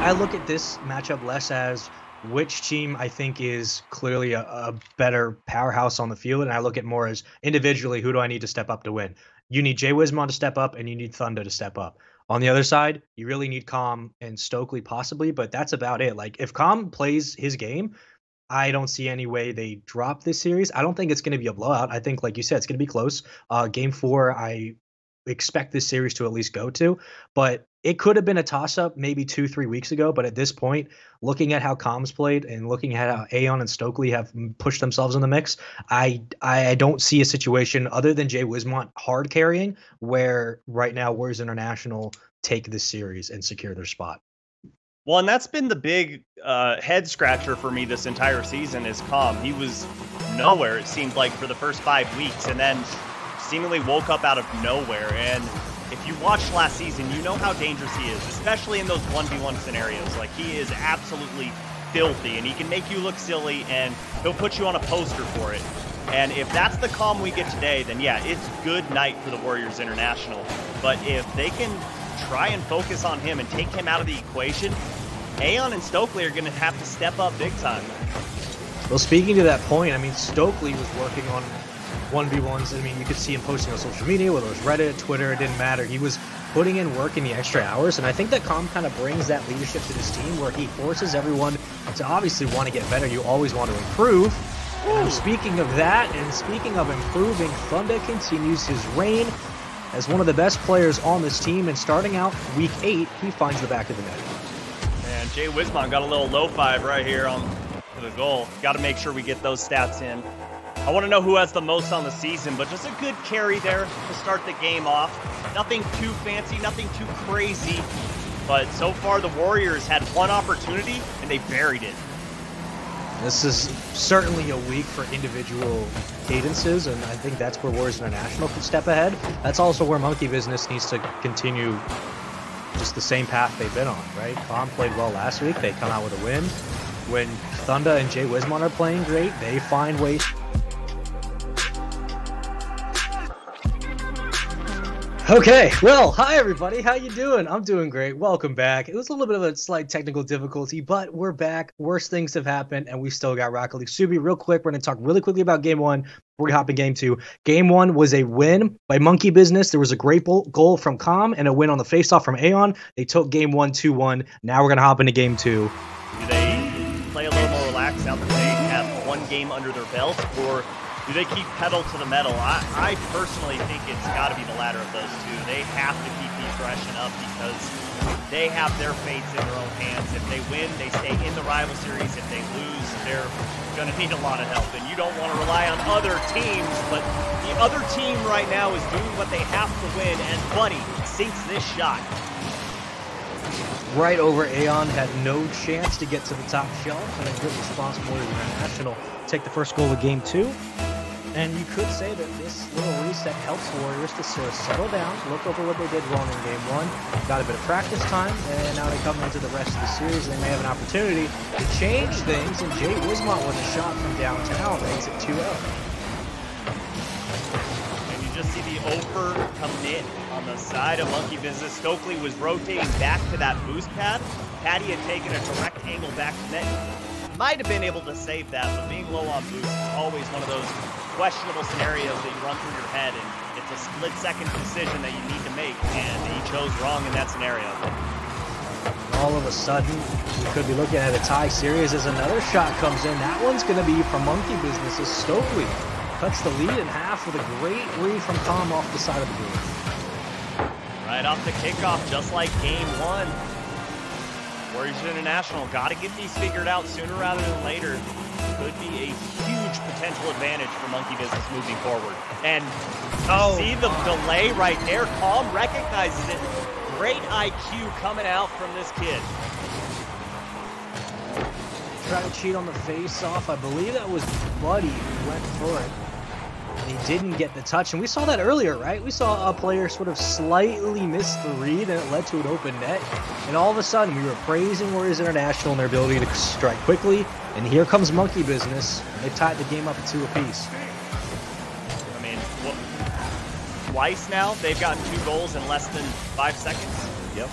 I look at this matchup less as which team I think is clearly a better powerhouse on the field, and I look at more as individually, who do I need to step up to win? You need Jay Wismon to step up, and you need Thunder to step up. On the other side, you really need Calm and Stokely possibly, but that's about it. Like if Calm plays his game, I don't see any way they drop this series. I don't think it's going to be a blowout. I think, like you said, it's going to be close. Game 4, I expect this series to at least go to, but it could have been a toss-up maybe 2-3 weeks ago. But at this point, looking at how Comms played and looking at how Aeon and Stokely have pushed themselves in the mix, I don't see a situation other than Jay Wismont hard carrying where right now Warriors International take this series and secure their spot. Well, and that's been the big head scratcher for me this entire season is Calm. He was nowhere, it seemed like, for the first 5 weeks, and then seemingly woke up out of nowhere. And if you watched last season, you know how dangerous he is, especially in those 1v1 scenarios. Like, he is absolutely filthy, and he can make you look silly, and he'll put you on a poster for it. And if that's the Calm we get today, then yeah, it's good night for the Warriors International. But if they can try and focus on him and take him out of the equation, Aeon and Stokely are going to have to step up big time. Well, speaking to that point, I mean, Stokely was working on 1v1s. I mean, you could see him posting on social media, whether it was Reddit, Twitter, it didn't matter. He was putting in work in the extra hours, and I think that Calm kind of brings that leadership to this team where he forces everyone to obviously want to get better. You always want to improve. And speaking of that, and speaking of improving, Thunder continues his reign as one of the best players on this team, and starting out week 8, he finds the back of the net. And Jay Wismon got a little low five right here on the goal. Got to make sure we get those stats in. I want to know who has the most on the season, but just a good carry there to start the game off. Nothing too fancy, nothing too crazy, but so far the Warriors had one opportunity and they buried it. This is certainly a week for individual cadences, and I think that's where Warriors International could step ahead. That's also where Monkey Business needs to continue just the same path they've been on, right? Calm played well last week. They come out with a win. When Thunder and Jay Wismon are playing great, they find ways. Okay, well, hi everybody, how you doing? I'm doing great. Welcome back. It was a little bit of a slight technical difficulty, but we're back. Worse things have happened, and we still got Rocket League. Subi, real quick, we're going to talk really quickly about Game 1 before we hop in Game 2. Game 1 was a win by Monkey Business. There was a great goal from Calm and a win on the faceoff from Aeon. They took Game 1 2-1. Now we're going to hop into Game 2. Do they play a little more relaxed now that they have one game under their belt, or do they keep pedal to the metal? I personally think it's got to be the latter of those two. They have to keep the aggression up because they have their fates in their own hands. If they win, they stay in the rival series. If they lose, they're going to need a lot of help. And you don't want to rely on other teams, but the other team right now is doing what they have to win, and Buddy sinks this shot. Right over Aeon, had no chance to get to the top shelf, and a good response from Warriors International. Take the first goal of Game 2. And you could say that this little reset helps Warriors to sort of settle down, look over what they did wrong in Game 1, got a bit of practice time, and now they come into the rest of the series, and they may have an opportunity to change things, and Jay Wismont with a shot from downtown makes it 2-0. And you just see the over-commit on the side of Monkey Business. Stokely was rotating back to that boost pad. Patty had taken a direct angle back to net. Might have been able to save that, but being low on boost is always one of those questionable scenarios that you run through your head, and it's a split-second decision that you need to make, and he chose wrong in that scenario. All of a sudden, we could be looking at a tie series as another shot comes in. That one's going to be from Monkey Business as Stokely cuts the lead in half with a great read from Tom off the side of the board. Right off the kickoff, just like Game 1. Warriors International got to get these figured out sooner rather than later. Could be a huge potential advantage for Monkey Business moving forward. And see the delay right there. Calm recognizes it. Great IQ coming out from this kid. Try to cheat on the face-off. I believe that was Buddy who went for it. And he didn't get the touch. And we saw that earlier, right? We saw a player sort of slightly miss the read, and it led to an open net. And all of a sudden, we were praising Warriors International and their ability to strike quickly. And here comes Monkey Business. They tied the game up at 2 apiece. I mean, twice now, they've gotten 2 goals in less than 5 seconds. Yep.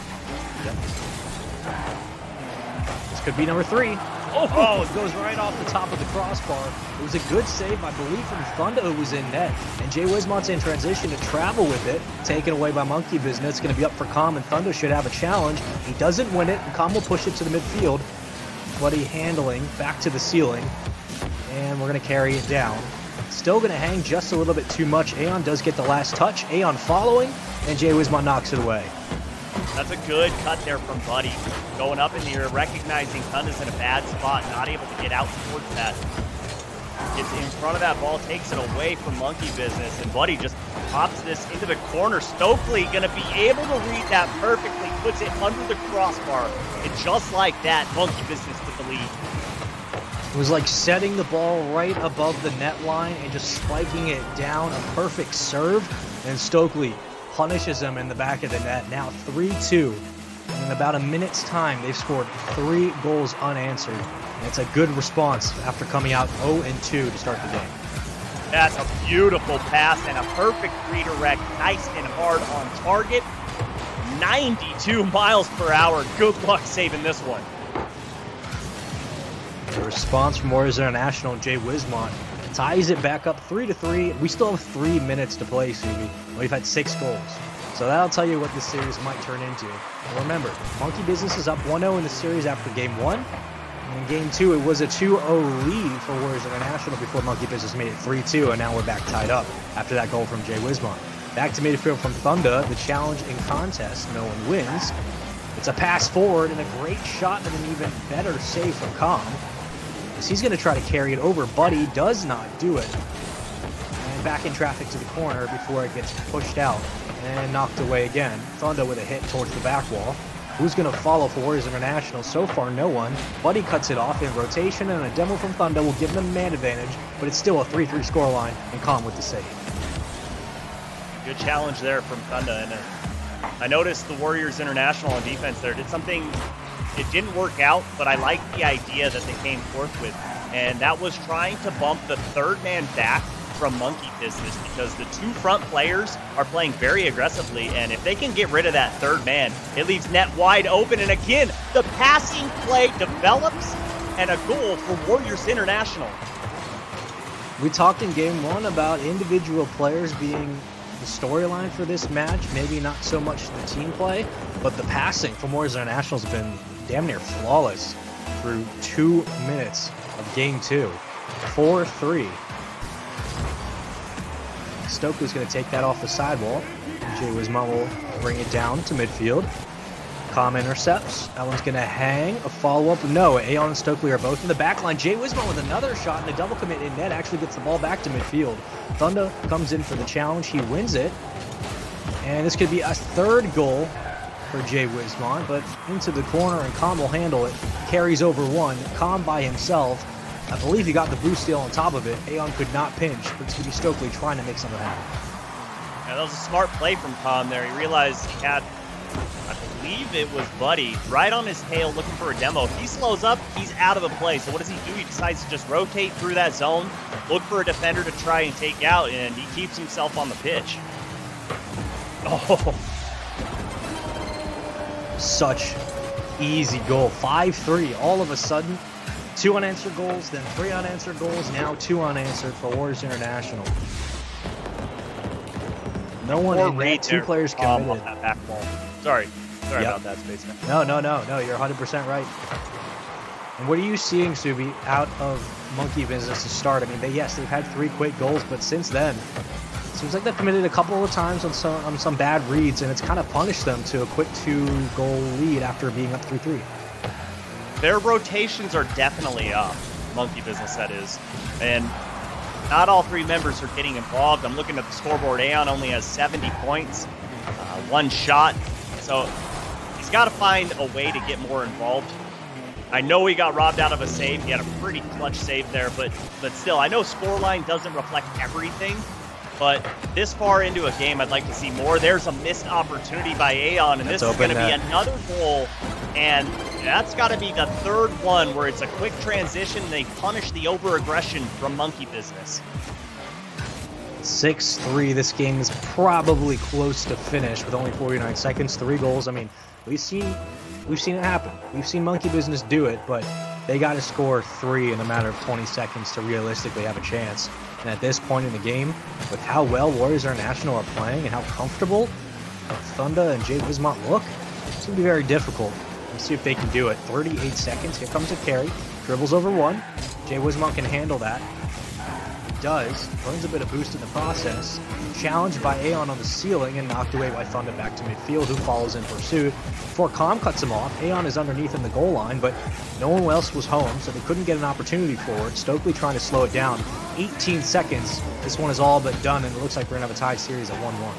could be number 3. Oh, it goes right off the top of the crossbar. It was a good save, I believe, from Thunder, who was in net. And Jay Wismont's in transition to travel with it, taken away by Monkey Business. It's going to be up for Com, and Thunder should have a challenge. He doesn't win it, and Com will push it to the midfield. Buddy handling back to the ceiling, and we're going to carry it down. Still going to hang just a little bit too much. Aeon does get the last touch. Aeon following, and Jay Wismont knocks it away. That's a good cut there from Buddy. Going up in the air, recognizing Thunder's in a bad spot, not able to get out towards that. Gets in front of that ball, takes it away from Monkey Business, and Buddy just pops this into the corner. Stokely going to be able to read that perfectly, puts it under the crossbar, and just like that, Monkey Business took the lead. It was like setting the ball right above the net line and just spiking it down, a perfect serve, and Stokely punishes them in the back of the net. Now 3-2. In about a minute's time, they've scored 3 goals unanswered. And it's a good response after coming out 0-2 to start the game. That's a beautiful pass and a perfect redirect. Nice and hard on target. 92 miles per hour. Good luck saving this one. The response from Warriors International, Jay Wismont, ties it back up 3-3. We still have 3 minutes to play, Subi. We've had 6 goals. So that'll tell you what this series might turn into. And remember, Monkey Business is up 1-0 in the series after Game 1. And in Game 2, it was a 2-0 lead for Warriors International before Monkey Business made it 3-2, and now we're back tied up after that goal from Jay Wismont. Back to midfield from Thunder, the challenge in contest, no one wins. It's a pass forward and a great shot and an even better save from Com. He's going to try to carry it over. Buddy does not do it. And back in traffic to the corner before it gets pushed out and knocked away again. Thunder with a hit towards the back wall. Who's going to follow for Warriors International? So far, no one. Buddy cuts it off in rotation, and a demo from Thunder will give them a man advantage, but it's still a 3-3 scoreline, and Com with the save. Good challenge there from Thunder. And I noticed the Warriors International on defense there did something. It didn't work out, but I like the idea that they came forth with, and that was trying to bump the third man back from Monkey Business, because the 2 front players are playing very aggressively, and if they can get rid of that third man, it leaves net wide open, and again, the passing play develops, and a goal for Warriors International. We talked in Game 1 about individual players being the storyline for this match, maybe not so much the team play, but the passing from Warriors International has been damn near flawless through 2 minutes of Game 2. 4-3. Stokely's going to take that off the sidewall. Jay Wismont will bring it down to midfield. Com intercepts. That one's going to hang. A follow-up. No, Aeon and Stokely are both in the back line. Jay Wismont with another shot, and a double commit in net actually gets the ball back to midfield. Thunder comes in for the challenge. He wins it. And this could be a 3rd goal for Jay Wismont, but into the corner, and Com will handle it. Carries over 1. Com by himself. I believe he got the boost steal on top of it. Aeon could not pinch, but it's going to be Stokely trying to make something happen. Yeah, that was a smart play from Com there. He realized he had, I believe it was Buddy, right on his tail looking for a demo. If he slows up, he's out of the play. So what does he do? He decides to just rotate through that zone, look for a defender to try and take out, and he keeps himself on the pitch. Oh. Such Easy goal. 5-3 all of a sudden. 2 unanswered goals, then 3 unanswered goals, now 2 unanswered for Warriors International. No one in net, 2 players committed. Off that back ball. Sorry about that, Spaceman. No, you're 100% right. And what are you seeing, Subi, out of Monkey Business to start? I mean, they've had 3 quick goals, but since then, it seems like they've committed a couple of times on some bad reads, and it's kind of punished them to a quick 2-goal lead after being up 3-3. Their rotations are definitely up, Monkey Business that is, and not all 3 members are getting involved. I'm looking at the scoreboard. Aeon only has 70 points, 1 shot, so he's got to find a way to get more involved. I know he got robbed out of a save. He had a pretty clutch save there, but still, I know scoreline doesn't reflect everything, but this far into a game, I'd like to see more. There's a missed opportunity by Aeon, and this is going to be another goal, and that's got to be the 3rd one where it's a quick transition. They punish the over-aggression from Monkey Business. 6-3. This game is probably close to finish with only 49 seconds, 3 goals. I mean, we've seen we've seen it happen. We've seen Monkey Business do it, but they got to score 3 in a matter of 20 seconds to realistically have a chance. And at this point in the game, with how well Warriors International are playing and how comfortable Thunder and Jay Wismont look, it's going to be very difficult. Let's see if they can do it. 38 seconds. Here comes a carry. Dribbles over one. Jay Wismont can handle that. He does. Earns a bit of boost in the process. Challenged by Aeon on the ceiling and knocked away by Thunder back to midfield, who follows in pursuit. Before Calm cuts him off, Aeon is underneath in the goal line, but no one else was home, so they couldn't get an opportunity for it. Stokely trying to slow it down. 18 seconds. This one is all but done, and it looks like we're going to have a tied series at 1-1.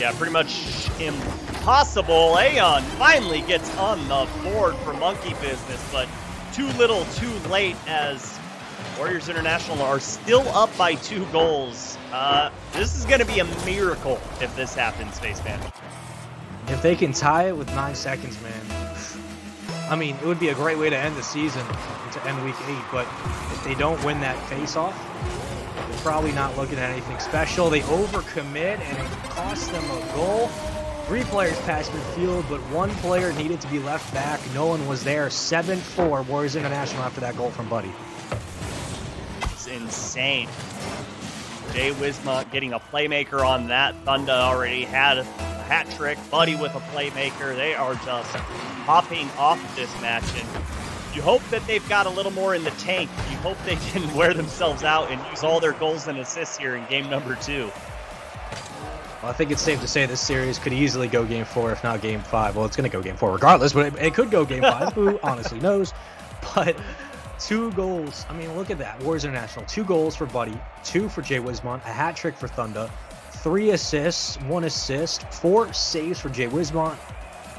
Yeah, pretty much impossible. Aeon finally gets on the board for Monkey Business, but too little, too late, as Warriors International are still up by 2 goals. This is going to be a miracle if this happens, Spaceman. If they can tie it with 9 seconds, man, I mean, it would be a great way to end the season and to end week 8, but if they don't win that face-off, they're probably not looking at anything special. They overcommit, and it costs them a goal. 3 players passed midfield, but 1 player needed to be left back. No one was there. 7-4 Warriors International after that goal from Buddy. It's insane. Jay Wismont getting a playmaker on that. Thunder already had a hat trick. Buddy with a playmaker. They are just hopping off this match, and you hope that they've got a little more in the tank. You hope they can wear themselves out and use all their goals and assists here in game number 2. Well, I think it's safe to say this series could easily go game 4, if not game 5. Well, it's going to go game 4 regardless, but it could go game 5. Who honestly knows? But 2 goals. I mean, look at that. Warriors International. 2 goals for Buddy, 2 for Jay Wismont, a hat trick for Thunder, 3 assists, 1 assist, 4 saves for Jay Wismont.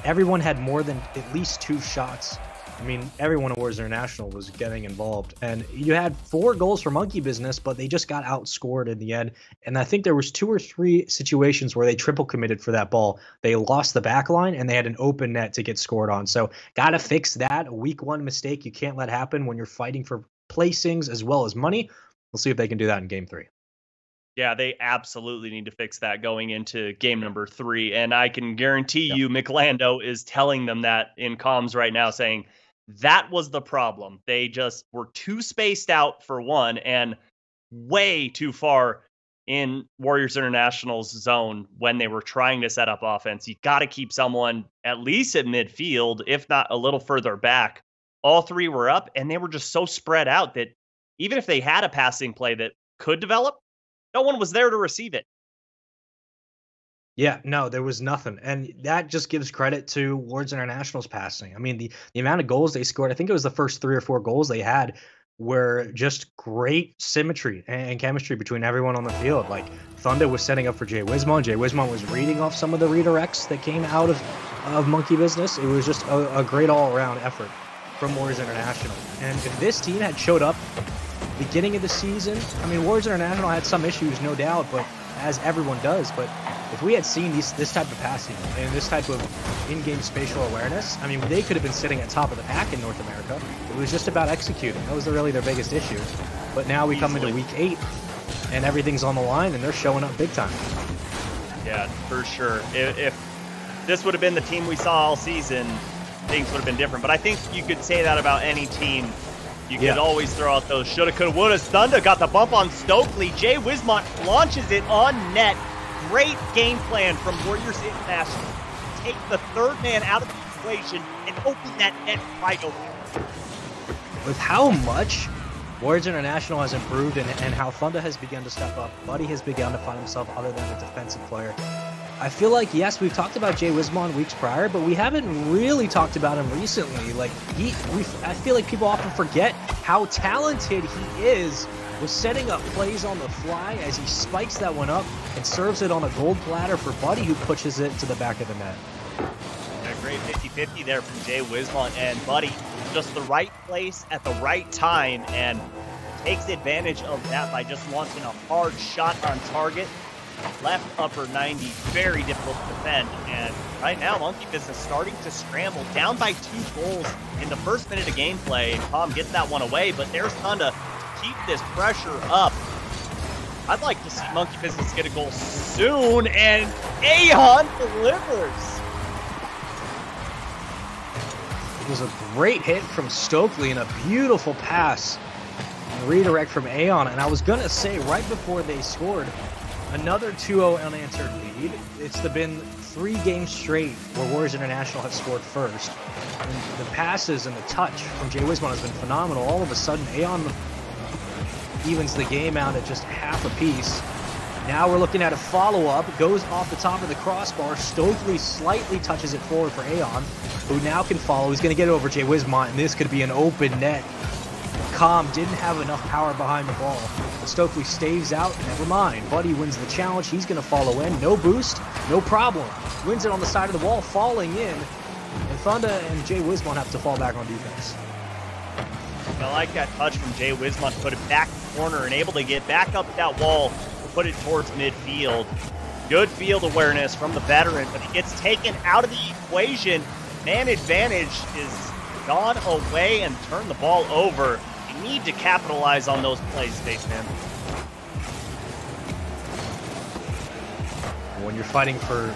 Everyone had more than at least 2 shots. I mean, everyone at Warriors International was getting involved. And you had 4 goals for Monkey Business, but they just got outscored in the end. And I think there was 2 or 3 situations where they triple committed for that ball. They lost the back line, and they had an open net to get scored on. So got to fix that. A week 1 mistake you can't let happen when you're fighting for placings as well as money. We'll see if they can do that in game 3. Yeah, they absolutely need to fix that going into game number 3. And I can guarantee you McLando is telling them that in comms right now, saying that was the problem. They just were too spaced out for one, and way too far in Warriors International's zone when they were trying to set up offense. You got to keep someone at least at midfield, if not a little further back. All 3 were up, and they were just so spread out that even if they had a passing play that could develop, no one was there to receive it. Yeah, no, there was nothing. And that just gives credit to Warriors International's passing. I mean, the amount of goals they scored, I think it was the first 3 or 4 goals they had were just great symmetry and chemistry between everyone on the field. Like, Thunder was setting up for Jay Wismont. Jay Wismont was reading off some of the redirects that came out of Monkey Business. It was just a great all-around effort from Warriors International. And if this team had showed up beginning of the season, I mean, Warriors International had some issues, no doubt, but as everyone does, but if we had seen this type of passing and this type of in-game spatial awareness, I mean, they could have been sitting at top of the pack in North America. It was just about executing. That was really their biggest issue. But now we come into week 8, and everything's on the line, and they're showing up big time. Yeah, for sure. If this would have been the team we saw all season, things would have been different. But I think you could say that about any team. You could always throw out those shoulda, coulda, woulda. Thunder got the bump on Stokely. Jay Wismont launches it on net. Great game plan from Warriors International. Take the 3rd man out of the equation and open that net right open. With how much Warriors International has improved and how Thunder has begun to step up, Buddy has begun to find himself other than a defensive player. I feel like, yes, we've talked about Jay Wismont weeks prior, but we haven't really talked about him recently. Like, I feel like people often forget how talented he is with setting up plays on the fly as he spikes that one up and serves it on a gold platter for Buddy, who pushes it to the back of the net. A great 50-50 there from Jay Wismont, and Buddy, just the right place at the right time, and takes advantage of that by just launching a hard shot on target. Left upper 90, very difficult to defend, and right now Monkey Business starting to scramble, down by 2 goals in the first minute of gameplay. Tom gets that one away, but there's Thunder to keep this pressure up. I'd like to see Monkey Business get a goal soon, and Aeon delivers. It was a great hit from Stokely and a beautiful pass and redirect from Aeon. And I was going to say, right before they scored, another 2-0 unanswered lead. It's been 3 games straight where Warriors International have scored first. And the passes and the touch from Jay Wismont has been phenomenal. All of a sudden, Aeon evens the game out at just half a piece. Now we're looking at a follow-up. Goes off the top of the crossbar. Stokely slightly touches it forward for Aeon, who now can follow. He's going to get it over Jay Wismont, and this could be an open net. Com didn't have enough power behind the ball. But Stokely staves out. Never mind. Buddy wins the challenge. He's going to follow in. No boost. No problem. Wins it on the side of the wall, falling in. And Thunda and Jay Wismont have to fall back on defense. I like that touch from Jay Wismont, put it back in the corner and able to get back up that wall to put it towards midfield. Good field awareness from the veteran, but he gets taken out of the equation. Man advantage is gone away and turned the ball over. You need to capitalize on those plays, Spaceman. When you're fighting for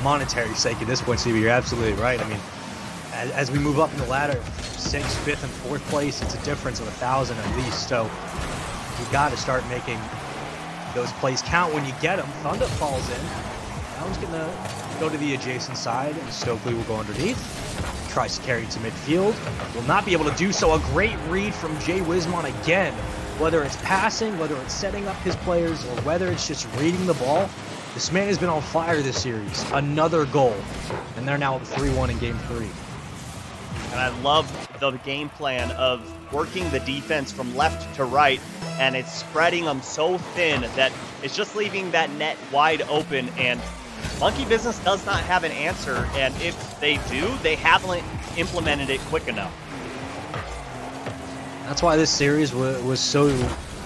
monetary sake at this point, CB, you're absolutely right. I mean, as we move up in the ladder, 6th, 5th, and 4th place, it's a difference of 1,000 at least. So you got to start making those plays count when you get them. Thunda falls in. That one's going to go to the adjacent side, and Stokely will go underneath. Tries to carry it to midfield. Will not be able to do so. A great read from Jay Wismont again. Whether it's passing, whether it's setting up his players, or whether it's just reading the ball, this man has been on fire this series. Another goal. And they're now up 3-1 in Game 3. And I love the game plan of working the defense from left to right, and it's spreading them so thin that it's just leaving that net wide open, and Monkey Business does not have an answer, and if they do, they haven't implemented it quick enough. That's why this series was so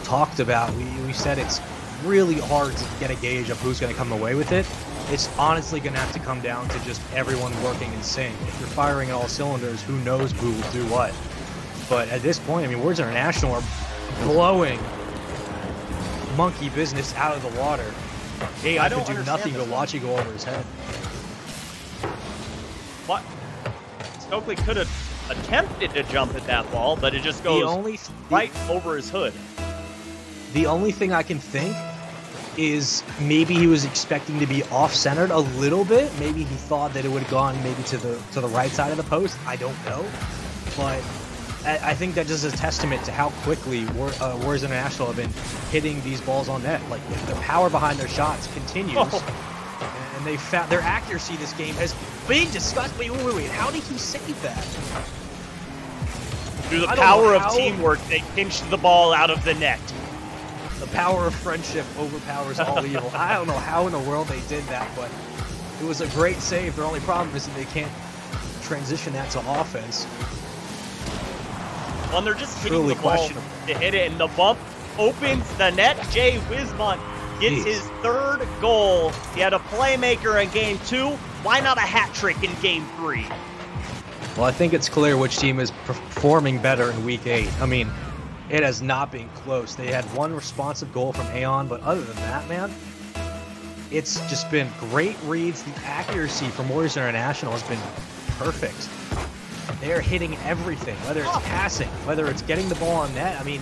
talked about. We said it's really hard to get a gauge of who's going to come away with it. It's honestly going to have to come down to just everyone working in sync. If you're firing at all cylinders, who knows who will do what. But at this point, I mean, Warriors International are blowing Monkey Business out of the water. Hey, I don't do nothing but watch it go over his head. What? Stokely could have attempted to jump at that ball, but it just goes right over his hood. The only thing I can think is maybe he was expecting to be off-centered a little bit. Maybe he thought that it would have gone maybe to the right side of the post. I don't know. But I think that just is a testament to how quickly Warriors International have been hitting these balls on net. Like, the power behind their shots continues. And they found their accuracy this game has been discussed. Wait. How did he save that? Through the power of teamwork, they pinched the ball out of the net. The power of friendship overpowers all evil. I don't know how in the world they did that, but it was a great save. Their only problem is that they can't transition that to offense. Well, they're just hitting the ball to hit it, and the bump opens the net. Jay Wismont gets his 3rd goal. He had a playmaker in Game 2. Why not a hat trick in Game 3? Well, I think it's clear which team is performing better in Week 8. I mean, it has not been close. They had one responsive goal from Aeon, but other than that, man, it's just been great reads. The accuracy from Warriors International has been perfect. They're hitting everything, whether it's passing, whether it's getting the ball on net. I mean,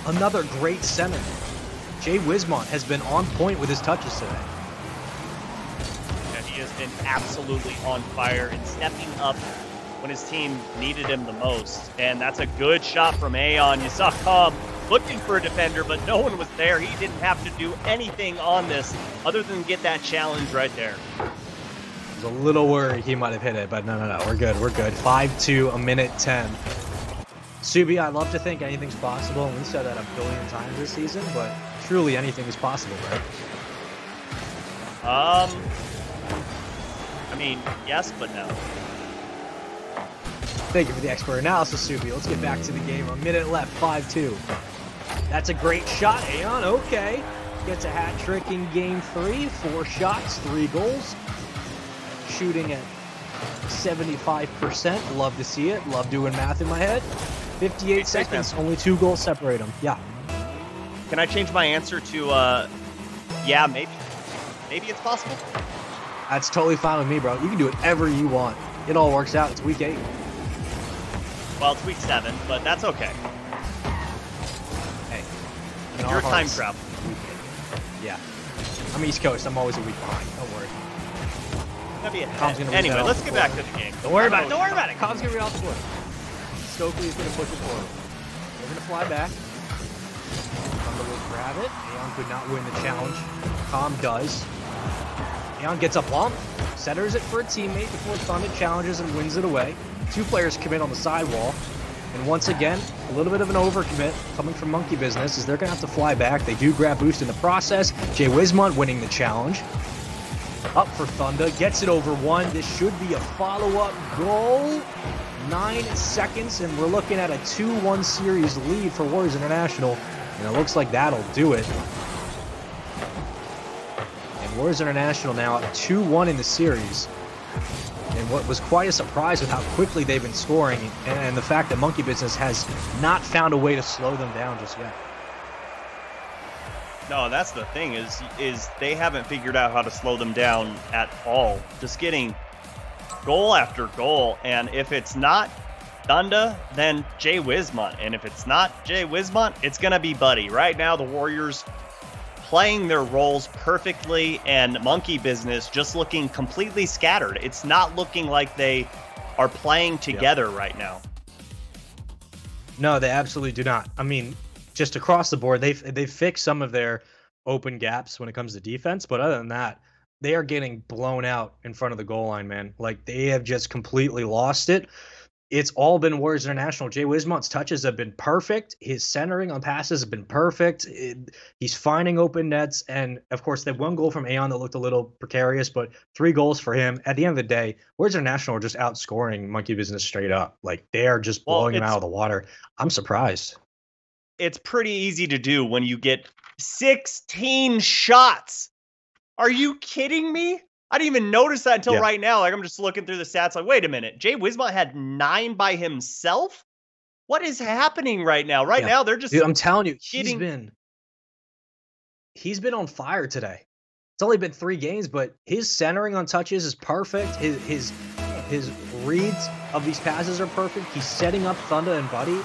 another great center. Jay Wismont has been on point with his touches today. Yeah, he has been absolutely on fire and stepping up when his team needed him the most. And that's a good shot from Aeon. You saw Com looking for a defender, but no one was there. He didn't have to do anything on this other than get that challenge right there. I was a little worried he might have hit it, but no. We're good. 5-2, a minute 10. Subi, I love to think anything's possible, and we said that a billion times this season, but truly anything is possible, right? I mean, yes, but no. Thank you for the expert analysis, Subi. Let's get back to the game. A minute left, 5-2. That's a great shot, Aeon. Okay. Gets a hat trick in Game 3. 4 shots, 3 goals. Shooting at 75%. Love to see it. Love doing math in my head. 58 seconds. Only 2 goals separate them. Yeah. Can I change my answer to, yeah, maybe? Maybe it's possible? That's totally fine with me, bro. You can do whatever you want. it all works out. It's week 8. Well, it's week 7, but that's okay. Hey, Your time travel. Yeah. I'm East Coast. I'm always a week behind. Don't worry. Anyway, let's get back to the game. Don't worry about it. Don't worry about it. Com's going to read off the board. Stokely is going to push it forward. They're going to fly back. Thunder will grab it. Aeon could not win the challenge. Com does. Aeon gets a bump. Centers it for a teammate before Thunder challenges and wins it away. 2 players commit on the sidewall. And once again, a little bit of an overcommit coming from Monkey Business as they're going to have to fly back. They do grab boost in the process. Jay Wismont winning the challenge. Up for Thunder. Gets it over 1. This should be a follow-up goal. 9 seconds, and we're looking at a 2-1 series lead for Warriors International. And it looks like that'll do it. And Warriors International now at 2-1 in the series. And what was quite a surprise with how quickly they've been scoring and the fact that Monkey Business has not found a way to slow them down just yet. No, that's the thing is they haven't figured out how to slow them down at all. Just getting goal after goal, and if it's not Thunder, then Jay Wismont, and if it's not Jay Wismont, it's gonna be Buddy. Right now, the Warriors playing their roles perfectly, and Monkey Business just looking completely scattered. It's not looking like they are playing together right now. No, they absolutely do not. I mean, just across the board, they've fixed some of their open gaps when it comes to defense, but other than that, they are getting blown out in front of the goal line, man. Like, they have just completely lost it. It's all been Warriors International. Jay Wismont's touches have been perfect. His centering on passes have been perfect. He's finding open nets. And, of course, they had 1 goal from Aeon that looked a little precarious, but 3 goals for him. At the end of the day, Warriors International are just outscoring Monkey Business straight up. Like, they are just blowing him out of the water. I'm surprised. It's pretty easy to do when you get 16 shots. Are you kidding me? I didn't even notice that until right now. Like, I'm just looking through the stats like, wait a minute. Jay Wismont had 9 by himself? What is happening right now? Right now, they're just... Dude, I'm telling you, he's been on fire today. It's only been 3 games, but his centering on touches is perfect. His reads of these passes are perfect. He's setting up Thunder and Buddy.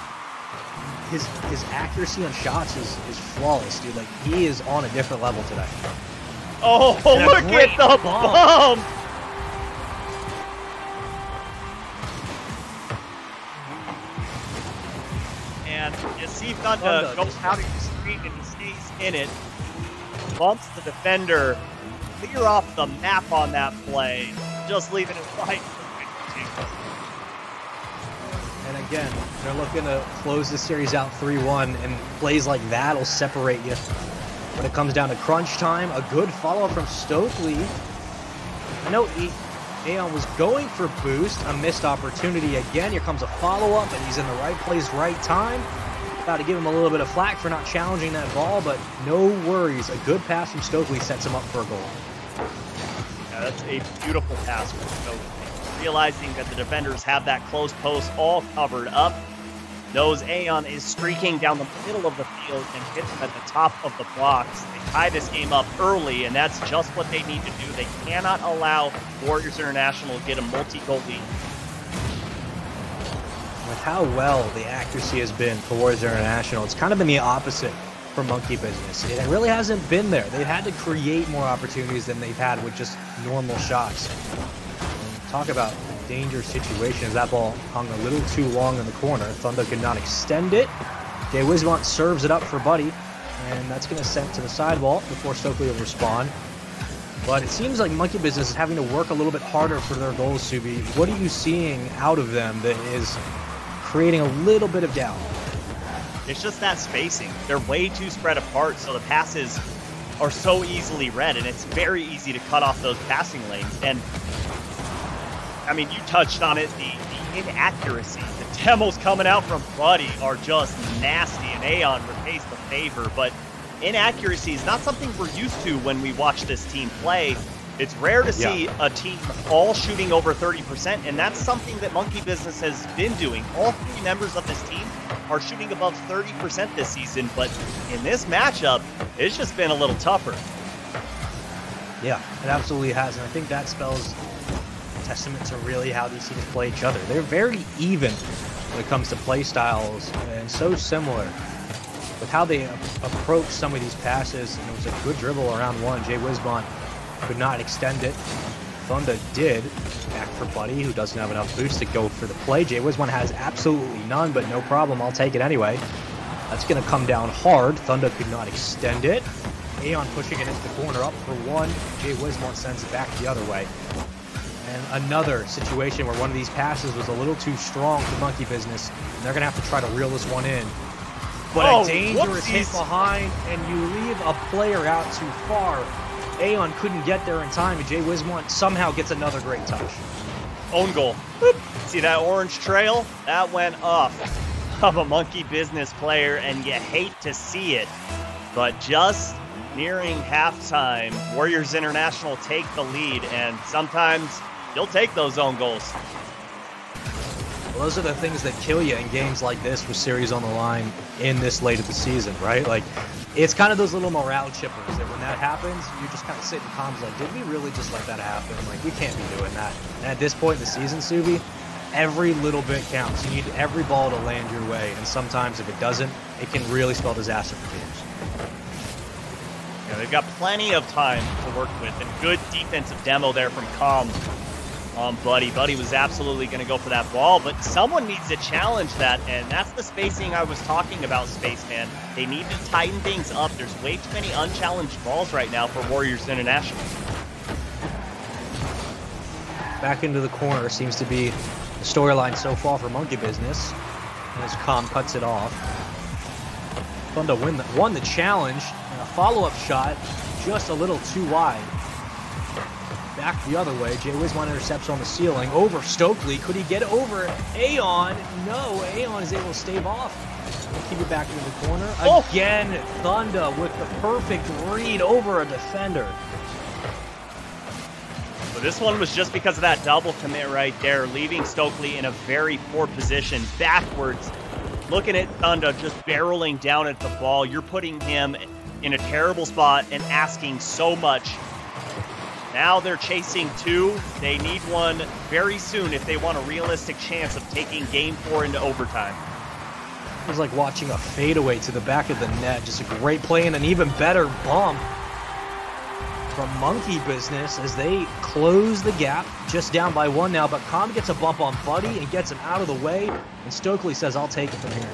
His accuracy on shots is flawless, dude. Like, he is on a different level today. Oh, look at the bump! And you see Thunder goes out of the screen and he stays in it. Bumps the defender. Clear off the map on that play. Just leaving it wide. And again, they're looking to close the series out 3-1, and plays like that will separate you. When it comes down to crunch time, a good follow-up from Stokely. I know Aeon was going for boost, a missed opportunity again. Here comes a follow-up, and he's in the right place, right time. About to give him a little bit of flack for not challenging that ball, but no worries. A good pass from Stokely sets him up for a goal. Yeah, that's a beautiful pass from Stokely. Realizing that the defenders have that close post all covered up. Knows Aeon is streaking down the middle of the field and hits him at the top of the blocks. They tie this game up early, and that's just what they need to do. They cannot allow Warriors International to get a multi-goal lead. With how well the accuracy has been for Warriors International, it's kind of been the opposite for Monkey Business. It really hasn't been there. They've had to create more opportunities than they've had with just normal shots. And talk about dangerous situations. That ball hung a little too long in the corner. Thunder could not extend it. Jay Wismont serves it up for Buddy, and that's going to send to the sidewall before Stokely will respond. But it seems like Monkey Business is having to work a little bit harder for their goals, Subi. What are you seeing out of them that is creating a little bit of doubt? It's just that spacing. They're way too spread apart, so the passes are so easily read, and it's very easy to cut off those passing lanes. And I mean, you touched on it, the inaccuracy. The demos coming out from Buddy are just nasty, and Aeon repays the favor, but inaccuracy is not something we're used to when we watch this team play. It's rare to see a team all shooting over 30%, and that's something that Monkey Business has been doing. All 3 members of this team are shooting above 30% this season, but in this matchup, it's just been a little tougher. Yeah, it absolutely has, and I think that spells testament to really how these teams play each other. They're very even when it comes to play styles, and so similar with how they approach some of these passes. And it was a good dribble around one. Jay Wismont could not extend it. Thunder did. Back for Buddy, who doesn't have enough boost to go for the play. Jay Wismont has absolutely none, but no problem. I'll take it anyway. That's going to come down hard. Thunder could not extend it. Aeon pushing it into the corner, up for one. Jay Wismont sends it back the other way. And another situation where one of these passes was a little too strong for Monkey Business, and they're going to have to try to reel this one in. But a dangerous hit behind, and you leave a player out too far. Aeon couldn't get there in time, and Jay Wismont somehow gets another great touch. Own goal. Boop. See that orange trail? That went off of a Monkey Business player, and you hate to see it. But just nearing halftime, Warriors International take the lead, and sometimes you'll take those own goals. Well, those are the things that kill you in games like this with series on the line in this late of the season, right? Like, it's kind of those little morale chippers that when that happens, you just kind of sit in calm like, did we really just let that happen? Like, we can't be doing that. And at this point in the season, Subi, every little bit counts. You need every ball to land your way, and sometimes if it doesn't, it can really spell disaster for teams. Yeah, they've got plenty of time to work with, and good defensive demo there from Com on Buddy. Buddy was absolutely going to go for that ball, but someone needs to challenge that, and that's the spacing I was talking about, Spaceman. They need to tighten things up. There's way too many unchallenged balls right now for Warriors International. Back into the corner seems to be the storyline so far for Monkey Business, as Com cuts it off. Thunder won the challenge, and a follow-up shot just a little too wide. Back the other way, Jay Wismont intercepts on the ceiling, over Stokely. Could he get over Aeon? No, Aeon is able to stave off. Keep it back into the corner. Again, Thunder with the perfect read over a defender. So this one was just because of that double commit right there, leaving Stokely in a very poor position, backwards. Looking at Thunder just barreling down at the ball, you're putting him in a terrible spot and asking so much. Now they're chasing two. They need one very soon if they want a realistic chance of taking Game 4 into overtime. It was like watching a fadeaway to the back of the net. Just a great play and an even better bump from Monkey Business as they close the gap. Just down by one now, but Com gets a bump on Buddy and gets him out of the way. And Stokely says, I'll take it from here.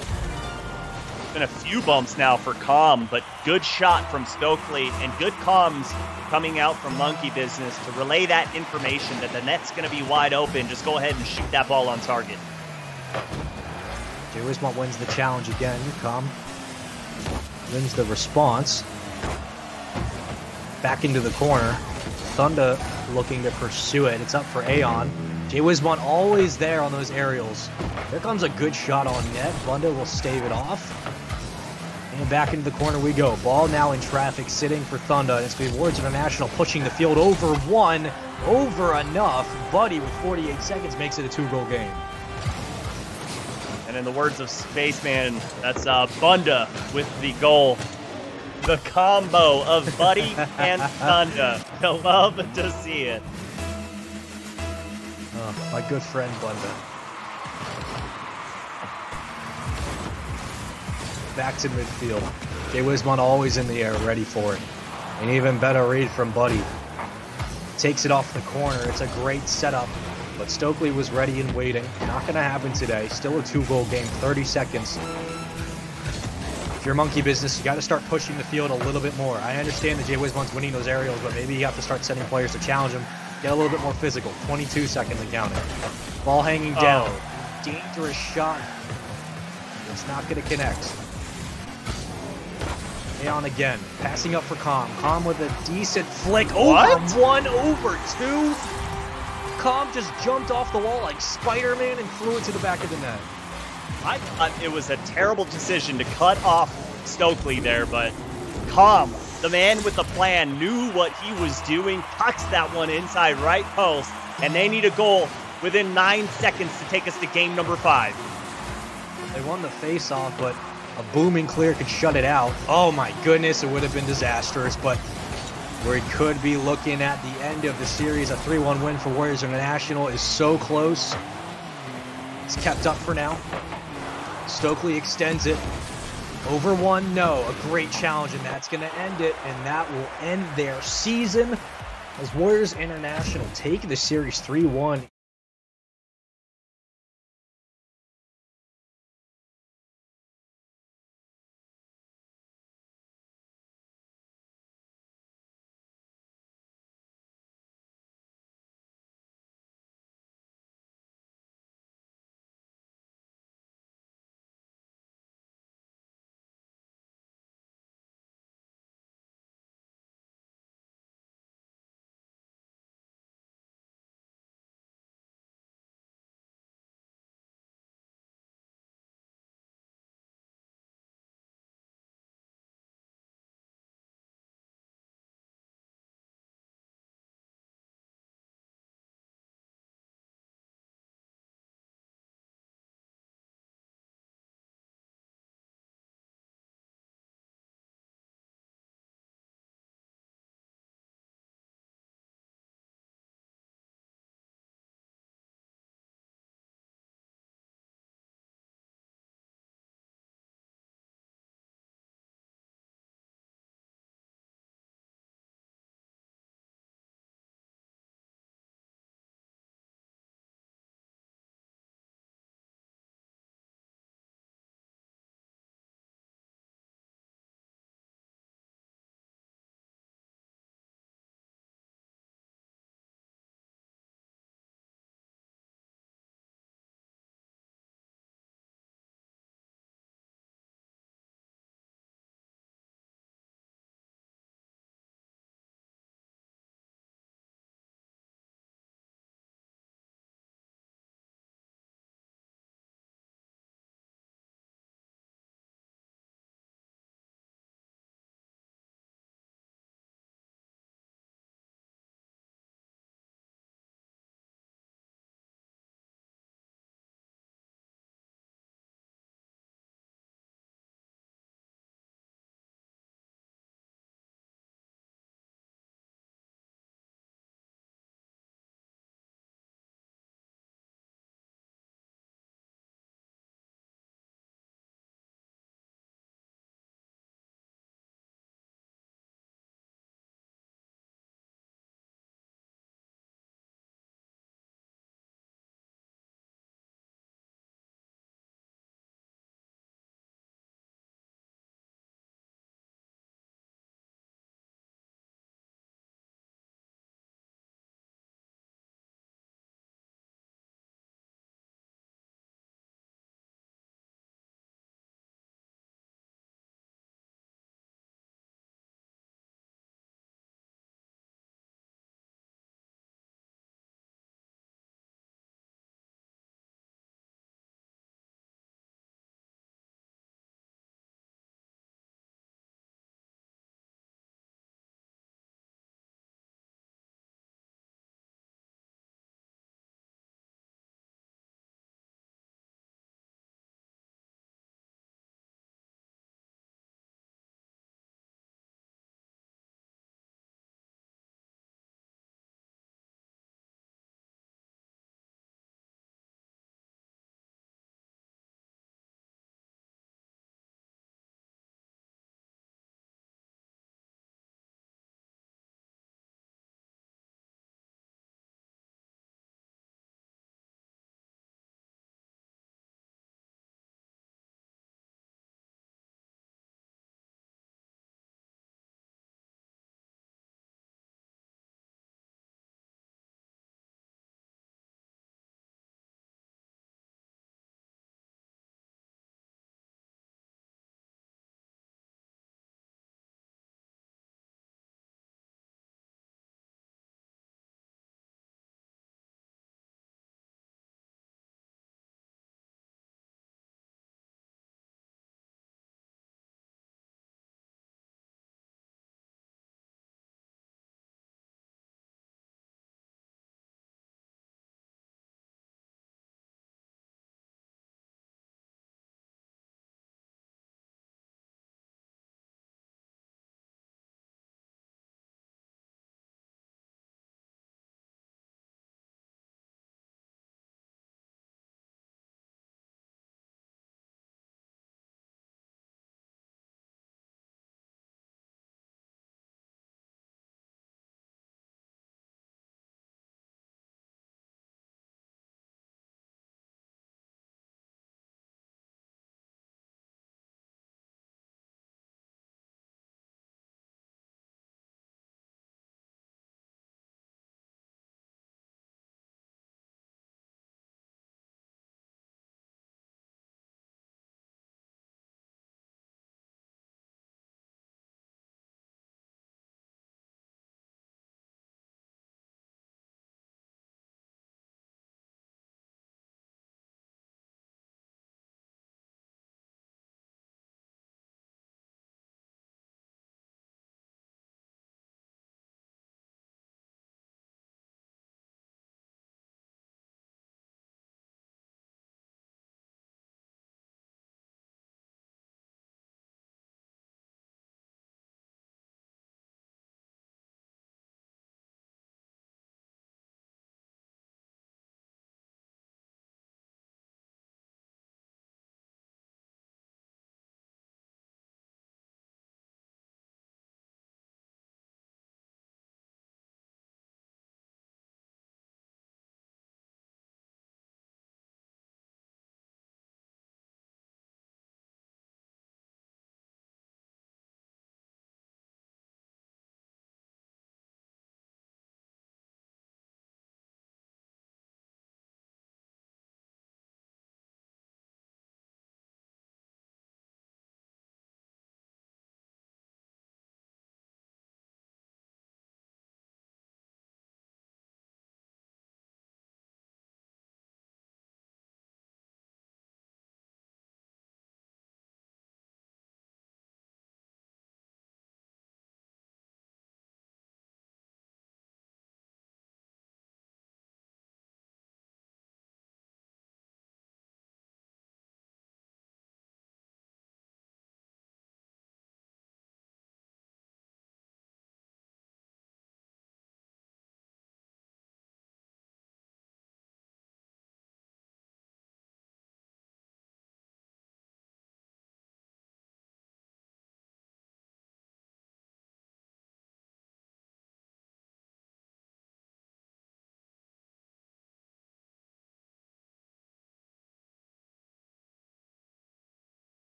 Been a few bumps now for Com, but good shot from Stokely and good comms coming out from Monkey Business to relay that information that the net's going to be wide open. Just go ahead and shoot that ball on target. Jay Wismont wins the challenge again. Com wins the response. Back into the corner. Thunder looking to pursue it. It's up for Aeon. Jay Wismont always there on those aerials. Here comes a good shot on net. Thunder will stave it off. And back into the corner we go. Ball now in traffic, sitting for Thunder. And it's going to be Warriors International pushing the field over one, over enough. Buddy with 48 seconds makes it a 2-goal game. And in the words of Spaceman, that's Bunda with the goal. The combo of Buddy and Thunder. You'll love to see it. Oh, my good friend Bunda. Back to midfield. Jay Wismont always in the air, ready for it. An even better read from Buddy. Takes it off the corner. It's a great setup. But Stokely was ready and waiting. Not going to happen today. Still a 2-goal game, 30 seconds. If you're Monkey Business, you got to start pushing the field a little bit more. I understand that Jay Wismont's winning those aerials, but maybe you have to start sending players to challenge him. Get a little bit more physical. 22 seconds and counting. Ball hanging down. Dangerous shot. It's not going to connect. Aeon again. Passing up for Com. Com with a decent flick. Over one, over two. Com just jumped off the wall like Spider-Man and flew into the back of the net. I thought it was a terrible decision to cut off Stokely there, but Com, the man with the plan, knew what he was doing, pucks that one inside right post, and they need a goal within 9 seconds to take us to game number 5. They won the face-off, but a booming clear could shut it out. Oh my goodness, it would have been disastrous, but We could be looking at the end of the series. A 3-1 win for Warriors International is so close. It's kept up for now. Stokely extends it. Over 1, no. A great challenge, and that's going to end it, and that will end their season as Warriors International take the series 3-1